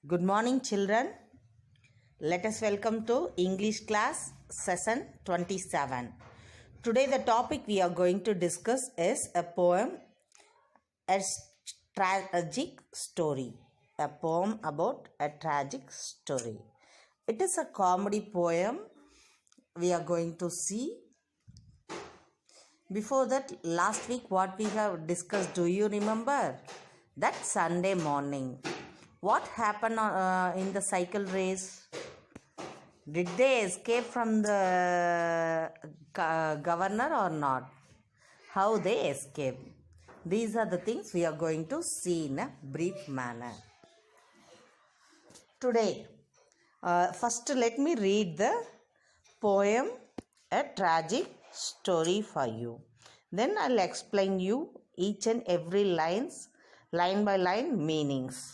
Good morning, children. Let us welcome to English class session 27. Today, the topic we are going to discuss is a poem, a tragic story. A poem about a tragic story. It is a comedy poem we are going to see. Before that, last week what we have discussed, do you remember? That Sunday morning. What happened in the cycle race? Did they escape from the governor or not? How they escaped? These are the things we are going to see in a brief manner. Today, first let me read the poem, A Tragic Story for you. Then I'll explain you each and every line by line meanings.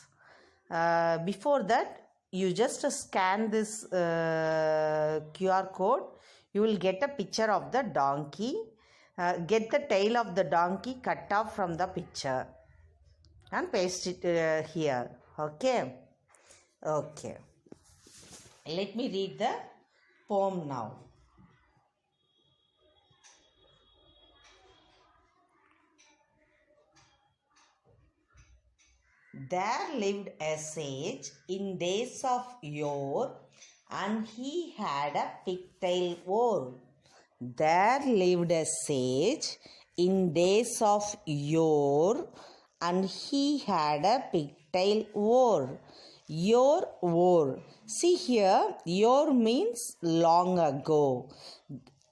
Before that, you just scan this QR code. You will get a picture of the donkey. Get the tail of the donkey cut off from the picture and paste it here. Okay. Let me read the poem now. There lived a sage in days of yore, and he had a pigtail wore. There lived a sage in days of yore, and he had a pigtail wore. Yore. See here, yore means long ago.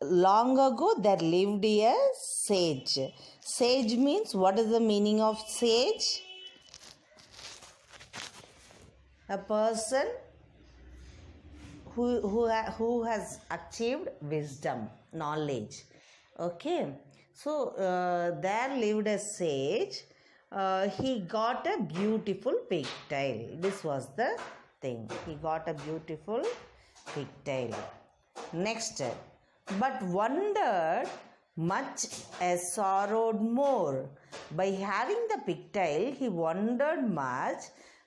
Long ago there lived a sage. Sage means, what is the meaning of sage? A person who has achieved wisdom, knowledge. Okay. So, there lived a sage. He got a beautiful pigtail. This was the thing. He got a beautiful pigtail. Next. But wondered much as sorrowed more. By having the pigtail, he wondered much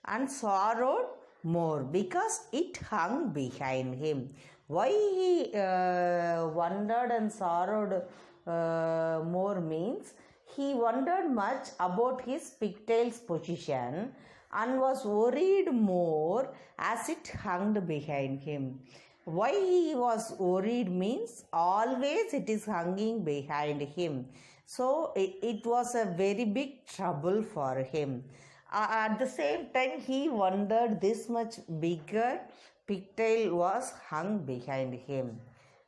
and sorrowed more because it hung behind him. Why he wondered and sorrowed more means he wondered much about his pigtail's position and was worried more as it hung behind him. Why he was worried means always it is hanging behind him. So it was a very big trouble for him. At the same time, he wondered this much bigger pigtail was hung behind him.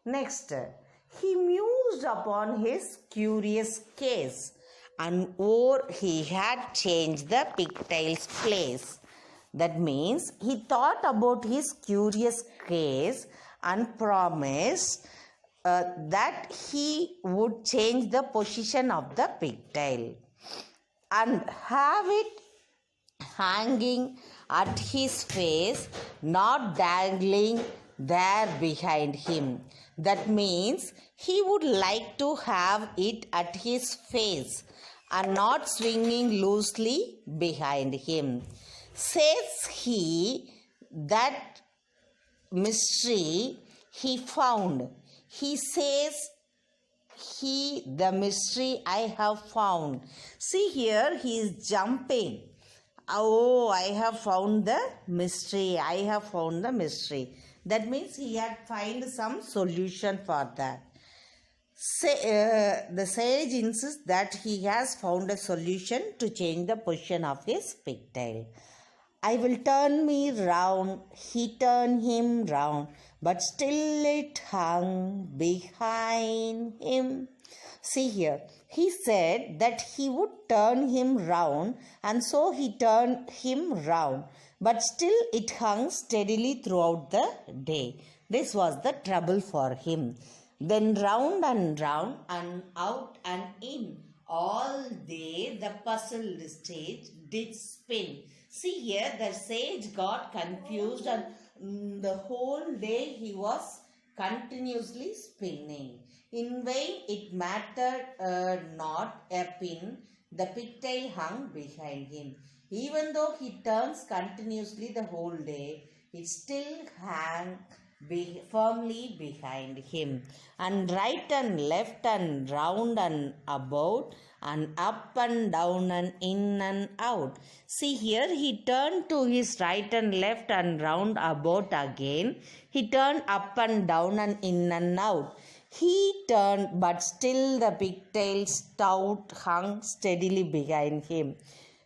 Next, he mused upon his curious case, and he had changed the pigtail's place. That means he thought about his curious case and promised that he would change the position of the pigtail and have it hanging at his face, not dangling there behind him. That means he would like to have it at his face and not swinging loosely behind him. Says he, that mystery he found. He says, the mystery I have found. See here, he is jumping. Oh, I have found the mystery. That means he had found some solution for that. The sage insists that he has found a solution to change the position of his pigtail. I will turn me round. He turned him round, but still it hung behind him. See here, he said that he would turn him round, and so he turned him round, but still it hung steadily throughout the day. This was the trouble for him. Then round and round and out and in, all day the puzzled sage did spin. See here, the sage got confused, and the whole day he was continuously spinning. In vain it mattered not a pin, the pigtail hung behind him. Even though he turns continuously the whole day, it still hangs firmly behind him, and right and left and round and about and up and down and in and out. See here, he turned to his right and left and round about again. He turned up and down and in and out. He turned, but still the pigtail stout hung steadily behind him.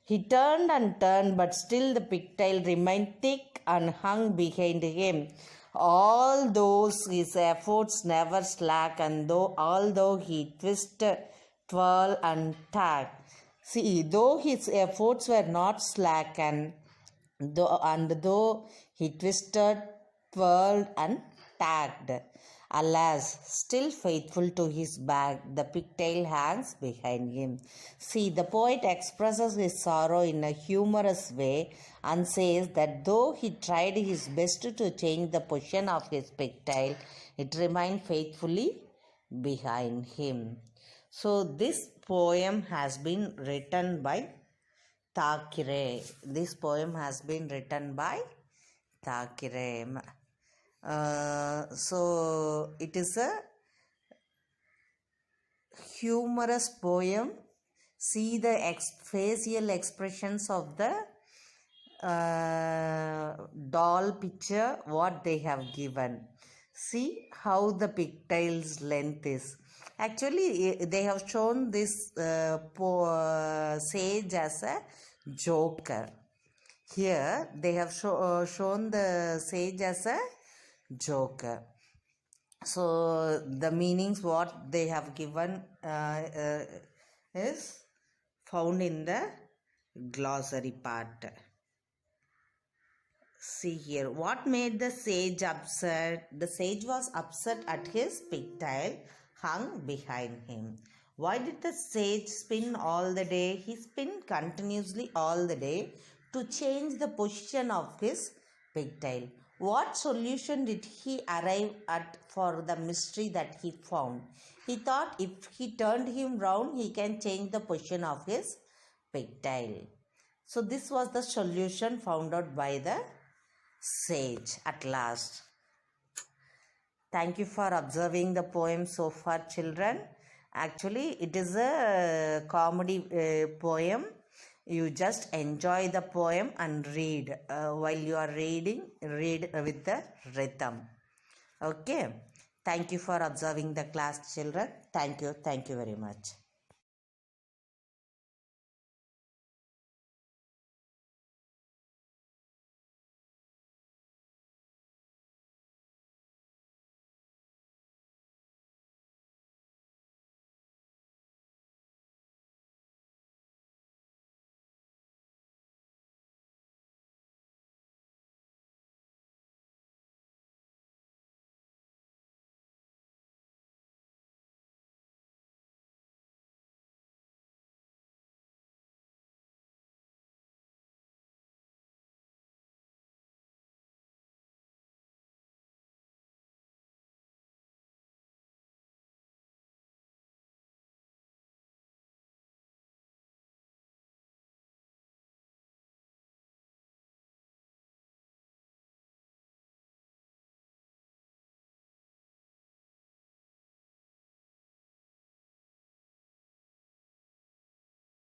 He turned, but still the pigtail remained thick and hung behind him. Although his efforts never slackened, although he twisted, twirled, and tagged. See, though his efforts were not slackened, though he twisted, twirled, and tagged, alas, still faithful to his bag, the pigtail hangs behind him. See, the poet expresses his sorrow in a humorous way and says that though he tried his best to change the position of his pigtail, it remained faithfully behind him. So, this poem has been written by Thakire. This poem has been written by Thakire. So it is a humorous poem. See the facial expressions of the doll picture, what they have given. See how the pigtail's length is. Actually, they have shown this sage as a joker. Here they have shown the sage as a joker. So the meanings what they have given is found in the glossary part. See here, what made the sage upset? The sage was upset at his pigtail hung behind him. Why did the sage spin all the day? He spun continuously all the day to change the position of his pigtail. What solution did he arrive at for the mystery that he found? He thought if he turned him round, he can change the position of his pigtail. So this was the solution found out by the sage at last. Thank you for observing the poem so far, children. Actually, it is a comedy poem. You just enjoy the poem and read. While you are reading, read with the rhythm. Okay. Thank you for observing the class, children. Thank you. Thank you very much.